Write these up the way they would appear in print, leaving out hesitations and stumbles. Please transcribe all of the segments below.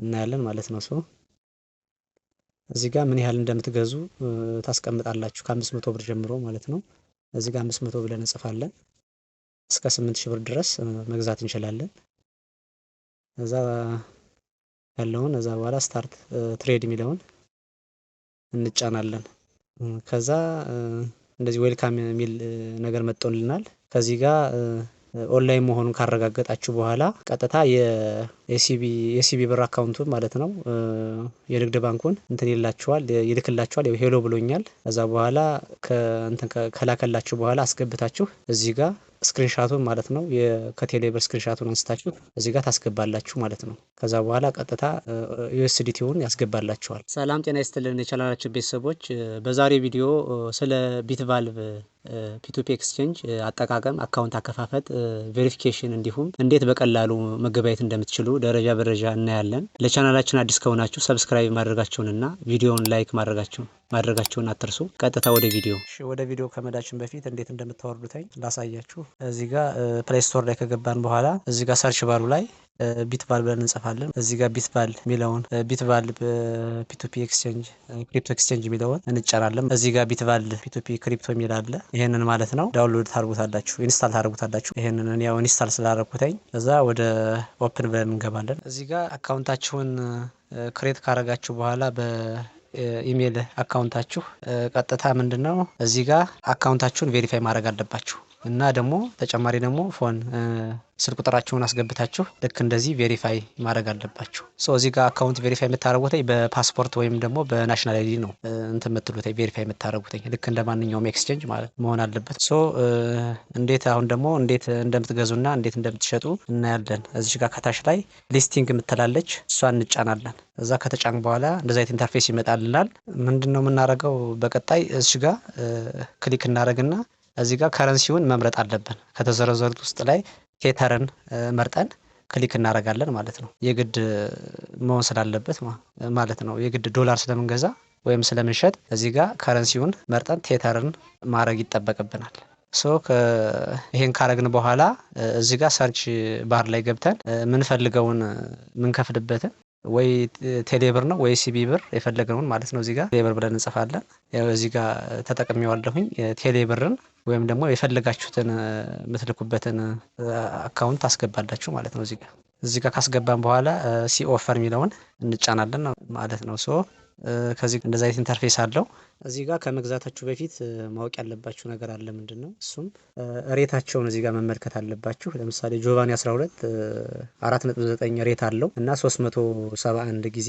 እናያለን ማለት ነው። እዚህ ጋር ምን ያህል እንደምትገዙ ታስቀምጣላችሁ ከ500 ብር ጀምሮ ማለት ነው። እዚህ ጋር 500 ብለን እንጽፋለን። እስከ 8000 ብር ድረስ መግዛት እንችላለን። እዛ ያለውን እዛ በኋላ ስታርት ትሬድ የሚለውን እንጫናለን። ከዛ እንደዚህ ዌልካም የሚል ነገር መጥቶልናል። ከዚህ ጋር ኦንላይን መሆኑን ካረጋገጣችሁ በኋላ ቀጥታ የሲቢ ብር አካውንቱን ማለት ነው የንግድ ባንኩን እንትን ይልክላችኋል። ሄሎ ብሎኛል። ከዛ በኋላ ከላከላችሁ በኋላ አስገብታችሁ እዚህ ጋር ስክሪንሻቱን ማለት ነው ከቴሌብር ስክሪንሻቱን አንስታችሁ እዚህ ጋር ታስገባላችሁ ማለት ነው። ከዛ በኋላ ቀጥታ ዩኤስዲቲውን ያስገባላችኋል። ሰላም ጤና ይስጥልን የቻናላችን ቤተሰቦች፣ በዛሬ ቪዲዮ ስለ ቢትቫልቭ ፒቱፒ ኤክስቼንጅ አጠቃቀም፣ አካውንት አከፋፈት፣ ቬሪፊኬሽን እንዲሁም እንዴት በቀላሉ መገበያየት እንደምትችሉ ደረጃ በደረጃ እናያለን። ለቻናላችን አዲስ ከሆናችሁ ሰብስክራይብ ማድረጋችሁንና ቪዲዮውን ላይክ ማድረጋችሁን አትርሱ። ቀጥታ ወደ ቪዲዮ ከመዳችን በፊት እንዴት እንደምታወርዱትኝ ላሳያችሁ። እዚህ ጋር ፕሌይ ስቶር ላይ ከገባን በኋላ እዚህ ጋር ሰርች ባሩ ላይ ቢትቫልቭ ብለን እንጽፋለን። እዚህ ጋር ቢትቫልቭ የሚለውን ቢትቫልቭ ፒቱፒ ኤክስቼንጅ ክሪፕቶ ኤክስቼንጅ የሚለውን እንጫናለን። እዚህ ጋር ቢትቫልቭ ፒቱፒ ክሪፕቶ የሚል አለ። ይሄንን ማለት ነው ዳውንሎድ ታርጉታላችሁ፣ ኢንስታል ታርጉታላችሁ። ይሄንን ያው ኢንስታል ስላደረኩትኝ እዛ ወደ ኦፕን ብለን እንገባለን። እዚህ ጋር አካውንታችሁን ክሬት ካረጋችሁ በኋላ በኢሜል አካውንታችሁ ቀጥታ ምንድነው እዚህ ጋር አካውንታችሁን ቬሪፋይ ማድረግ አለባችሁ እና ደግሞ ተጨማሪ ደግሞ ፎን ስልክ ቁጥራችሁን አስገብታችሁ ልክ እንደዚህ ቬሪፋይ ማድረግ አለባችሁ። እዚህ ጋር አካውንት ቬሪፋይ የምታደርጉት በፓስፖርት ወይም ደግሞ በናሽናል አይዲ ነው እንትን የምትሉት ቬሪፋይ የምታደርጉት ልክ እንደ ማንኛውም ኤክስቼንጅ ማለት መሆን አለበት። እንዴት አሁን ደግሞ እንዴት እንደምትገዙና እንዴት እንደምትሸጡ እናያለን። እዚህ ጋር ከታች ላይ ሊስቲንግ የምትላለች እሷን እንጫናለን። እዛ ከተጫን በኋላ እንደዚህ አይነት ኢንተርፌስ ይመጣልናል። ምንድነው የምናደርገው በቀጣይ እዚህ ጋር ክሊክ እናደርግና እዚህ ጋር ከረንሲውን መምረጥ አለብን። ከተዘረዘሩት ውስጥ ላይ ቴተርን መርጠን ክሊክ እናደርጋለን ማለት ነው። የግድ መሆን ስላለበት ማለት ነው። የግድ ዶላር ስለምንገዛ ወይም ስለምንሸጥ እዚህ ጋር ከረንሲውን መርጠን ቴተርን ማድረግ ይጠበቅብናል። ይሄን ካረግን በኋላ እዚህ ጋር ሰርች ባር ላይ ገብተን ምንፈልገውን ምንከፍልበትን ወይ ቴሌብር ነው ወይ ሲቢ ብር የፈለግነውን ማለት ነው። እዚህ ጋር ቴሌብር ብለን እንጽፋለን። ያው እዚህ ጋር ተጠቅሜዋለሁኝ ቴሌብርን ወይም ደግሞ የፈለጋችሁትን የምትልኩበትን አካውንት አስገባላችሁ ማለት ነው። እዚህ ጋር ካስገባን በኋላ ሲ ኦፈር የሚለውን እንጫናለን ማለት ነው። ከዚህ እንደዛ አይነት ኢንተርፌስ አለው። እዚህ ጋር ከመግዛታችሁ በፊት ማወቅ ያለባችሁ ነገር አለ። ምንድነው እሱም ሬታቸውን እዚህ ጋር መመልከት አለባችሁ። ለምሳሌ ጆቫኒ 12 4.9 ሬት አለው እና 371 ጊዜ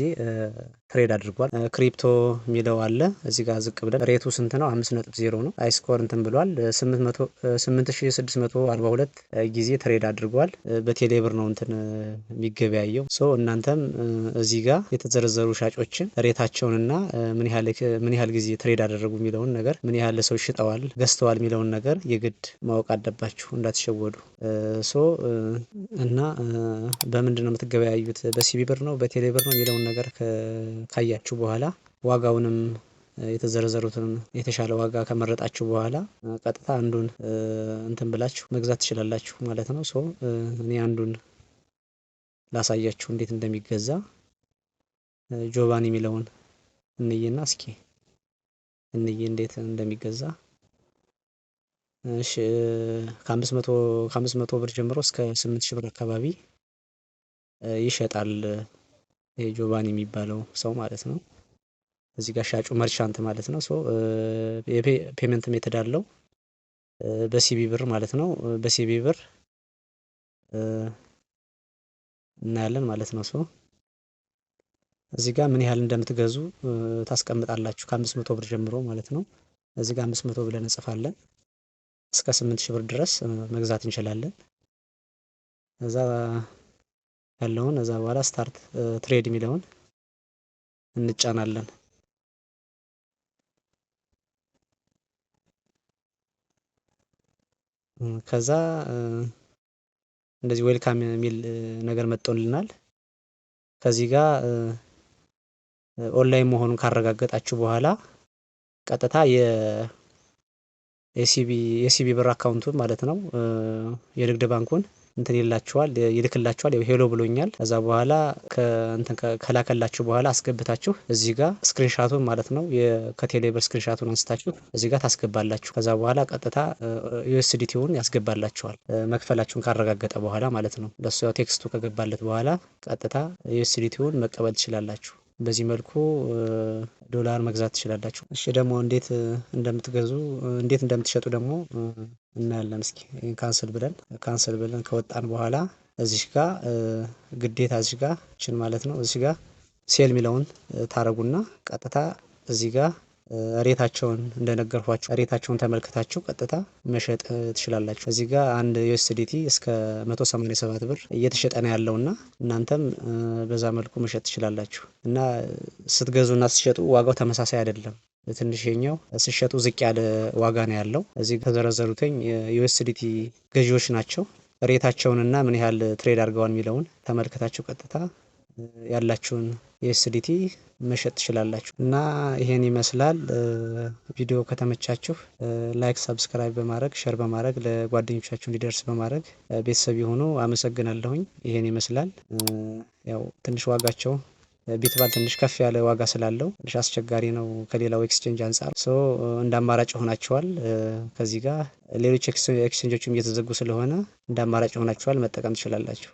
ትሬድ አድርጓል። ክሪፕቶ የሚለው አለ እዚህ ጋር ዝቅ ብለን ሬቱ ስንት ነው? 5.0 ነው። አይስኮር እንትን ብሏል 8642 ጊዜ ትሬድ አድርጓል። በቴሌብር ነው እንትን የሚገበያየው። እናንተም እዚህ ጋር የተዘረዘሩ ሻጮችን ሬታቸውንና ምን ያህል ጊዜ ትሬድ አደረጉ የሚለውን ነገር፣ ምን ያህል ሰው ሽጠዋል ገዝተዋል የሚለውን ነገር የግድ ማወቅ አለባችሁ እንዳትሸወዱ። እና በምንድን ነው የምትገበያዩት? በሲቢ ብር ነው በቴሌ ብር ነው የሚለውን ነገር ካያችሁ በኋላ ዋጋውንም የተዘረዘሩትን የተሻለ ዋጋ ከመረጣችሁ በኋላ ቀጥታ አንዱን እንትን ብላችሁ መግዛት ትችላላችሁ ማለት ነው። እኔ አንዱን ላሳያችሁ እንዴት እንደሚገዛ። ጆቫኒ የሚለውን እንይና እስኪ እንዴት እንደሚገዛ። እሺ ከ500 ብር ጀምሮ እስከ 8000 ብር አካባቢ ይሸጣል ጆቫኒ የሚባለው ሰው ማለት ነው። እዚህ ጋር ሻጩ መርቻንት ማለት ነው። የፔመንት ሜተድ አለው በሲቢ ብር ማለት ነው። በሲቢ ብር እናያለን ማለት ነው። እዚህ ጋር ምን ያህል እንደምትገዙ ታስቀምጣላችሁ ከ500 ብር ጀምሮ ማለት ነው። እዚህ ጋር 500 ብለን እንጽፋለን። እስከ 8000 ብር ድረስ መግዛት እንችላለን። እዛ ያለውን እዛ በኋላ ስታርት ትሬድ የሚለውን እንጫናለን። ከዛ እንደዚህ ዌልካም የሚል ነገር መጥቶልናል። ከዚህ ጋር ኦንላይን መሆኑን ካረጋገጣችሁ በኋላ ቀጥታ የሲቢ ብር አካውንቱን ማለት ነው የንግድ ባንኩን እንትን ይልክላችኋል። ያው ሄሎ ብሎኛል። ከዛ በኋላ ከላከላችሁ በኋላ አስገብታችሁ እዚህ ጋር ስክሪንሻቱን ማለት ነው ከቴሌብር ስክሪንሻቱን አንስታችሁ እዚህ ጋር ታስገባላችሁ። ከዛ በኋላ ቀጥታ ዩኤስዲቲውን ያስገባላችኋል መክፈላችሁን ካረጋገጠ በኋላ ማለት ነው። ለሱ ያው ቴክስቱ ከገባለት በኋላ ቀጥታ ዩኤስዲቲውን መቀበል ትችላላችሁ። በዚህ መልኩ ዶላር መግዛት ትችላላችሁ። እሺ ደግሞ እንዴት እንደምትሸጡ ደግሞ እናያለን። እስኪ ይሄን ካንስል ብለን ከወጣን በኋላ እዚህ ጋር ግዴታ እዚህ ጋር ማለት ነው እዚህ ጋር ሴል ሚለውን ታረጉና ቀጥታ እዚህ ጋር ሬታቸውን እንደነገርኳችሁ ሬታቸውን ተመልክታችሁ ቀጥታ መሸጥ ትችላላችሁ። እዚህ ጋር አንድ ዩኤስዲቲ እስከ 187 ብር እየተሸጠ ነው ያለውና እናንተም በዛ መልኩ መሸጥ ትችላላችሁ። እና ስትገዙና ስትሸጡ ዋጋው ተመሳሳይ አይደለም። ትንሽኛው ስትሸጡ ዝቅ ያለ ዋጋ ነው ያለው። እዚህ ከተዘረዘሩትኝ ዩኤስዲቲ ገዢዎች ናቸው። ሬታቸውንና ምን ያህል ትሬድ አድርገዋል የሚለውን ተመልክታችሁ ቀጥታ ያላችሁን ዩኤስዲቲ መሸጥ ትችላላችሁ። እና ይሄን ይመስላል። ቪዲዮ ከተመቻችሁ ላይክ፣ ሰብስክራይብ በማድረግ ሼር በማድረግ ለጓደኞቻችሁ እንዲደርስ በማድረግ ቤተሰብ የሆኑ አመሰግናለሁኝ። ይሄን ይመስላል። ያው ትንሽ ዋጋቸው ቢትባል ትንሽ ከፍ ያለ ዋጋ ስላለው ትንሽ አስቸጋሪ ነው ከሌላው ኤክስቼንጅ አንጻር። እንደ አማራጭ ሆናችኋል። ከዚህ ጋር ሌሎች ኤክስቼንጆችም እየተዘጉ ስለሆነ እንደ አማራጭ ሆናችኋል፣ መጠቀም ትችላላችሁ።